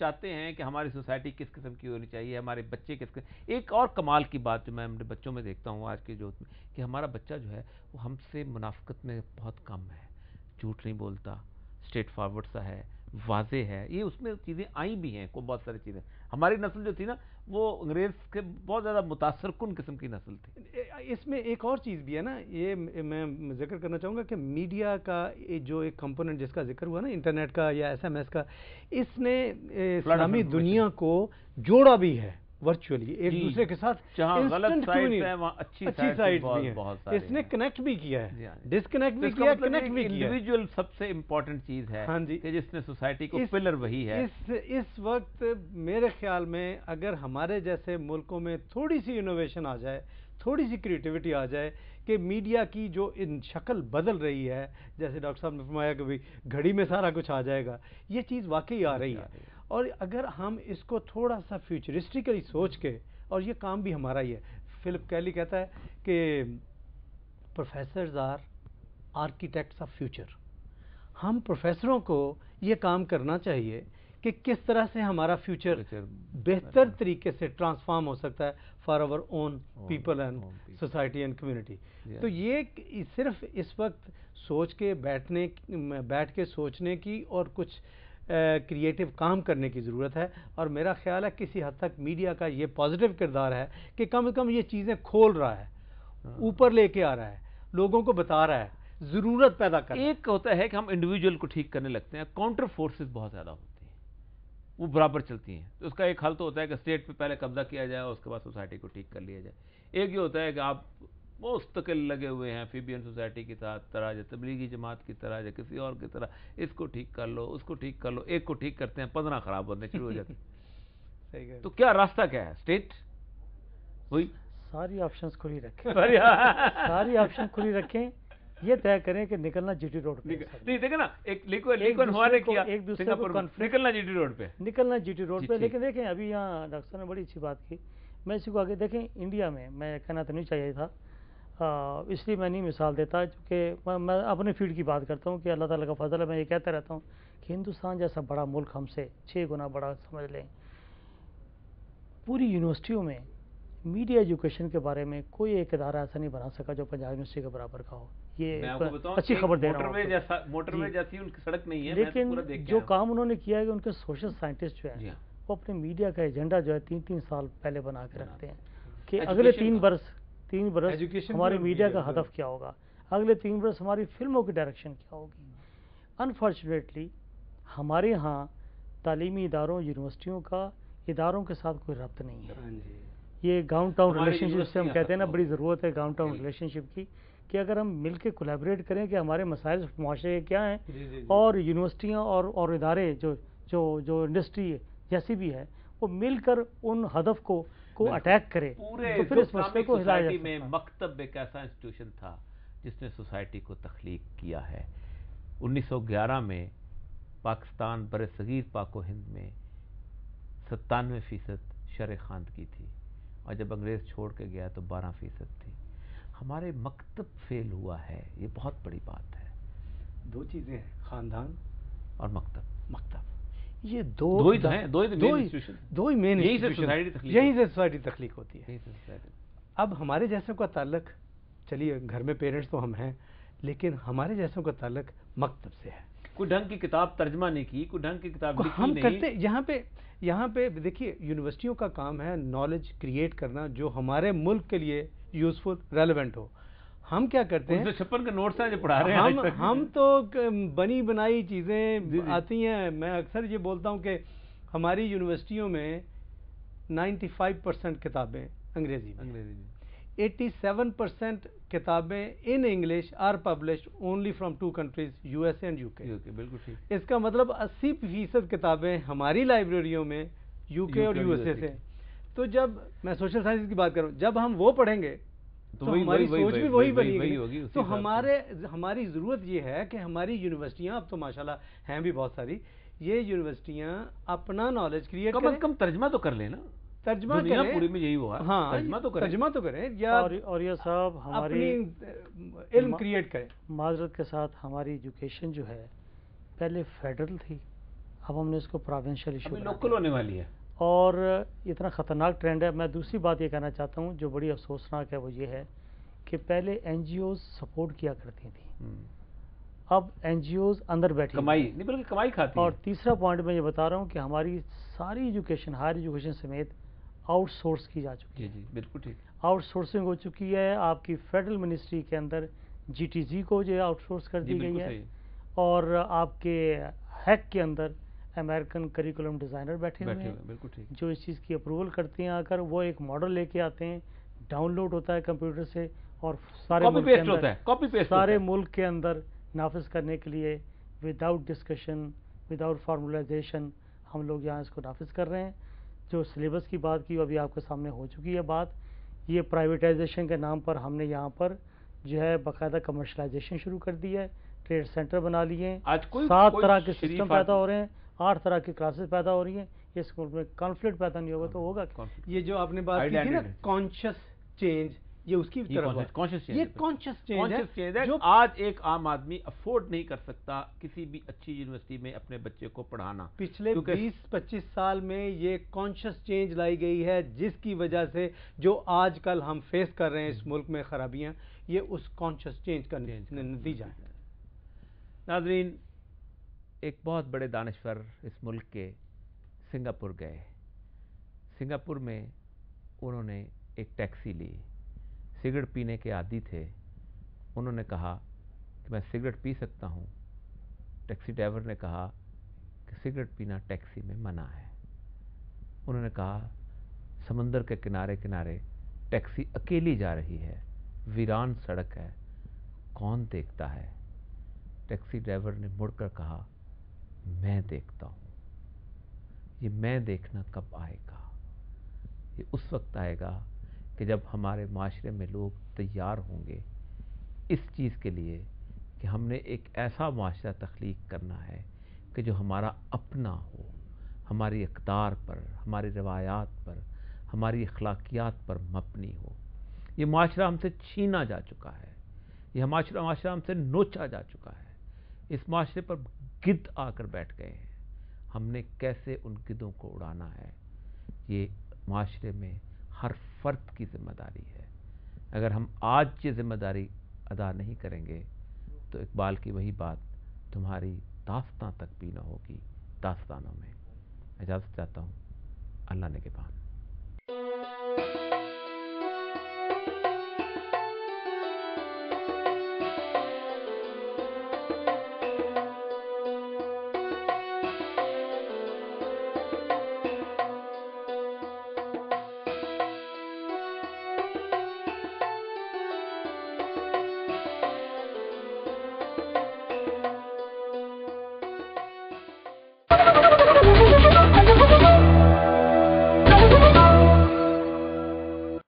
چاہتے ہیں کہ ہماری سوسائٹی کس قسم کی ہونی چاہیے, ہمارے بچے کس قسم. ایک اور کمال کی بات جو میں اپنے بچوں میں دیکھتا ہوں آج کے جو کہ ہمارا بچہ جو ہے وہ ہم سے منافقت میں بہت کم ہے, جھوٹ نہیں بولتا, اسٹریٹ فارورڈ سا ہے, واضح ہے. یہ اس میں چیزیں آئی بھی ہیں, کو بہت ساری چیزیں. ہماری نسل جو تھی نا وہ انگریز کے بہت زیادہ متاثر کن قسم کی نسل تھی. اس میں ایک اور چیز بھی ہے نا, یہ میں ذکر کرنا چاہوں گا کہ میڈیا کا جو ایک کمپوننٹ جس کا ذکر ہوا نا, انٹرنیٹ کا یا ایس ایم ایس کا, اس نے اسلامی دنیا کو جوڑا بھی ہے ورچولی ایک دوسرے کے ساتھ. جہاں غلط سائڈ ہے وہاں اچھی سائڈ بھی ہیں, اس نے کنیکٹ بھی کیا ہے, ڈسکنیکٹ بھی کیا, کنیکٹ بھی کیا. انڈیویجول سب سے امپورٹنٹ چیز ہے کہ جس نے سوسائٹی کو پلر وہی ہے. اس وقت میرے خیال میں اگر ہمارے جیسے ملکوں میں تھوڑی سی انوویشن آ جائے, تھوڑی سی کریٹیوٹی آ جائے, کہ میڈیا کی جو ان شکل بدل رہی ہے, جیسے ڈاکٹر صاحب نے فرمایا کہ گھڑی میں سارا کچھ آ جائے گا, یہ چیز واقعی آ رہی ہے. اور اگر ہم اس کو تھوڑا سا فیوچرسٹکلی سوچ کے, اور یہ کام بھی ہمارا ہی ہے, فلپ کیلی کہتا ہے کہ professors are architects of future. ہم پروفیسروں کو یہ کام کرنا چاہیے کہ کس طرح سے ہمارا فیوچر بہتر طریقے سے ٹرانسفارم ہو سکتا ہے for our own people and society and community. تو یہ صرف اس وقت سوچ کے بیٹھ کے سوچنے کی اور کچھ کریٹیو کام کرنے کی ضرورت ہے. اور میرا خیال ہے کسی حد تک میڈیا کا یہ پازیٹیو کردار ہے کہ کم از کم یہ چیزیں کھول رہا ہے, اوپر لے کے آ رہا ہے, لوگوں کو بتا رہا ہے, ضرورت پیدا کر. ایک ہوتا ہے کہ ہم انڈیویجول کو ٹھیک کرنے لگتے ہیں, کاؤنٹر فورسز بہت زیادہ ہوتی ہیں, وہ برابر چلتی ہیں. تو اس کا ایک حل تو ہوتا ہے کہ اسٹیٹ پہ پہلے قبضہ کیا جائے اور اس کے بعد سوسائٹی کو ٹھیک کر لیا جائے. ایک یہ ہوتا ہے کہ آپ مستقل لگے ہوئے ہیں فیبین سوسائٹی کی طرح, یا تبلیغی جماعت کی طرح, یا کسی اور کی طرح, اس کو ٹھیک کر لو, اس کو ٹھیک کر لو. ایک کو ٹھیک کرتے ہیں 15 خراب ہونے شروع ہو جاتے ہیں. تو کیا راستہ کیا ہے؟ اسٹیٹ وہی ساری آپشنز کھلی رکھیں, ساری آپشن کھلی رکھیں, یہ طے کریں کہ نکلنا جی ٹی روڈ پہ. نہیں دیکھیں نا, ایک لیکن ہوا نے کیا ایک دوسرے کو نکلنا جی ٹی روڈ پہ, نکلنا جی ٹی روڈ پہ. لیکن دیکھیں ابھی یہاں ڈاکٹر صاحب نے بڑی اچھی بات کی, میں اسی کو آگے دیکھیں. انڈیا میں میں کہنا تو نہیں چاہیے تھا, اس لیے میں نہیں مثال دیتا چونکہ میں اپنے فیلڈ کی بات کرتا ہوں کہ اللہ تعالیٰ کا فضل ہے. میں یہ کہتا رہتا ہوں کہ ہندوستان جیسا بڑا ملک ہم سے 6 گنا بڑا سمجھ لیں, پوری یونیورسٹیوں میں میڈیا ایجوکیشن کے بارے میں کوئی ایک ادارہ ایسا نہیں بنا سکا جو پنجاب یونیورسٹی کے برابر کا ہو. یہ اچھی خبر دے رہا ہوں. موٹر وے جیسی ان کی سڑک نہیں ہے, لیکن جو کام انہوں نے کیا ہے کہ ان کے سوشل سائنٹسٹ جو ہیں وہ اپنے میڈیا کا ایجنڈا جو ہے 3 سال پہلے بنا کے رکھتے ہیں کہ اگلے 3 برس ہمارے میڈیا کا ہدف کیا ہوگا, اگلے 3 برس ہماری فلموں کی ڈائریکشن کیا ہوگی. انفارچونیٹلی ہمارے ہاں تعلیمی اداروں, یونیورسٹیوں کا اداروں کے ساتھ کوئی ربط نہیں ہے. یہ گراؤنڈ ٹاؤن ریلیشن شپ سے ہم کہتے ہیں نا, بڑی ضرورت ہے گراؤنڈ ٹاؤن ریلیشن شپ کی, کہ اگر ہم مل کے کولیبریٹ کریں کہ ہمارے مسائل معاشرے کے کیا ہیں, اور یونیورسٹیاں اور ادارے جو انڈسٹری جیسی بھی ہے وہ مل کر ان ہدف کو اٹیک کرے, تو پھر اس مسئلے کو ہلایا جا سکتا ہے. مکتب ایک ایسا انسٹیٹیوشن تھا جس نے سوسائٹی کو تخلیق کیا ہے. 1911 میں پاکستان بر صغیر پاک و ہند میں 97% شرح خواندگی تھی, اور جب انگریز چھوڑ کے گیا تو 12% تھی. ہمارے مکتب فیل ہوا ہے, یہ بہت بڑی بات ہے. 2 چیزیں ہیں, خاندان اور مکتب. یہ دو ہی مین, یہیں سے سوسائٹی تخلیق ہوتی ہے. اب ہمارے جیسوں کا تعلق, چلیے گھر میں پیرنٹس تو ہم ہیں, لیکن ہمارے جیسوں کا تعلق مکتب سے ہے. کوئی ڈھنگ کی کتاب ترجمہ نہیں کی, کوئی ڈھنگ کی کتاب لکھی ہم کرتے. یہاں پہ دیکھیے یونیورسٹیوں کا کام ہے نالج کریٹ کرنا جو ہمارے ملک کے لیے یوزفل ریلیونٹ ہو. ہم کیا کرتے ہیں, 56 کے نوٹس ہیں جو پڑھا رہے ہیں, ہم تو بنی بنائی چیزیں آتی ہیں. میں اکثر یہ بولتا ہوں کہ ہماری یونیورسٹیوں میں 95% کتابیں انگریزی میں, 87% کتابیں in English are published only from 2 countries, USA and UK. بالکل ٹھیک. اس کا مطلب 80% کتابیں ہماری لائبریریوں میں UK اور USA سے. تو جب میں سوشل سائنس کی بات کروں, جب ہم وہ پڑھیں گے تو ہماری سوچ بھی وہی بنی گی. تو ہماری ضرورت یہ ہے کہ ہماری یونیورسٹیاں, اب تو ماشاءاللہ ہیں بھی بہت ساری, یہ یونیورسٹیاں اپنا نالج کریٹ کریں, کم از کم ترجمہ تو کر لیں نا. ترجمہ دنیا پوری میں یہی ہوا, ہاں ترجمہ تو کریں, یا اور یہ صاحب ہماری علم کریٹ کریں. معذرت کے ساتھ ہماری ایجوکیشن جو ہے پہلے فیڈرل تھی, اب ہم نے اس کو پروونشل ایشو لوکل ہونے والی ہے، اور اتنا خطرناک ٹرینڈ ہے. میں دوسری بات یہ کہنا چاہتا ہوں جو بڑی افسوسناک ہے وہ یہ ہے کہ پہلے این جی اوز سپورٹ کیا کرتی تھیں، اب این جی اوز اندر بیٹھی کمائی نہیں بلکہ کمائی کھاتی ہیں. اور تیسرا پوائنٹ میں یہ بتا رہا ہوں کہ ہماری ساری ایجوکیشن، ہائر ایجوکیشن سمیت آؤٹ سورس کی جا چکی ہے. جی بالکل ٹھیک. آؤٹ سورسنگ ہو چکی ہے. آپ کی فیڈرل منسٹری کے اندر جی ٹی جی کو جو آؤٹ سورس کر دی گئی ہے، اور آپ کے ہیک کے اندر امریکن کریکولم ڈیزائنر بیٹھے ہوئے ہیں جو اس چیز کی اپروول کرتے ہیں. آ کر وہ ایک ماڈل لے کے آتے ہیں، ڈاؤن لوڈ ہوتا ہے کمپیوٹر سے، اور سارے ملک کے اندر نافذ کرنے کے لیے وداؤٹ ڈسکشن، وداؤٹ فارمولائزیشن ہم لوگ یہاں اس کو نافذ کر رہے ہیں. جو سلیبس کی بات کی وہ ابھی آپ کے سامنے ہو چکی ہے بات. یہ پرائیویٹائزیشن کے نام پر ہم نے یہاں پر جو ہے باقاعدہ کمرشلائزیشن شروع کر دی ہے. ٹریڈ سینٹر بنا لیے ہیں، 7 طرح کے سسٹم پیدا ہو رہے ہیں، 8 طرح کی کلاسز پیدا ہو رہی ہیں. اس ملک میں کانفلکٹ پیدا نہیں ہوگا تو ہوگا کیا؟ یہ جو آپ نے بات کی تھی نا کانشیس چینج، یہ اس کی طرف یہ کانشیس چینج ہے جو آج ایک عام آدمی افورڈ نہیں کر سکتا کسی بھی اچھی یونیورسٹی میں اپنے بچے کو پڑھانا. پچھلے 20-25 سال میں یہ کانشیس چینج لائی گئی ہے جس کی وجہ سے جو آج کل ہم فیس کر رہے ہیں اس ملک میں خرابیاں، یہ اس کانشیس چینج کا نتیجہ ہے. ناظرین، ایک بہت بڑے دانشور اس ملک کے سنگاپور گئے. سنگاپور میں انہوں نے ایک ٹیکسی لی. سگریٹ پینے کے عادی تھے. انہوں نے کہا کہ میں سگریٹ پی سکتا ہوں. ٹیکسی ڈرائیور نے کہا کہ سگریٹ پینا ٹیکسی میں منع ہے. انہوں نے کہا سمندر کے کنارے کنارے ٹیکسی اکیلی جا رہی ہے، ویران سڑک ہے، کون دیکھتا ہے؟ ٹیکسی ڈرائیور نے مڑ کر کہا میں دیکھتا ہوں. یہ میں دیکھنا کب آئے گا؟ یہ اس وقت آئے گا کہ جب ہمارے معاشرے میں لوگ تیار ہوں گے اس چیز کے لیے کہ ہم نے ایک ایسا معاشرہ تخلیق کرنا ہے کہ جو ہمارا اپنا ہو، ہماری اقدار پر، ہماری روایات پر، ہماری اخلاقیات پر مبنی ہو. یہ معاشرہ ہم سے چھینا جا چکا ہے، یہ معاشرہ ہم سے نوچا جا چکا ہے. اس معاشرے پر گدھ آ کر بیٹھ گئے ہیں. ہم نے کیسے ان گدھوں کو اڑانا ہے، یہ معاشرے میں ہر فرد کی ذمہ داری ہے. اگر ہم آج یہ ذمہ داری ادا نہیں کریں گے تو اقبال کی وہی بات تمہاری داستان تک بھی نہ ہوگی داستانوں میں. اجازت چاہتا ہوں. اللہ نگہبان.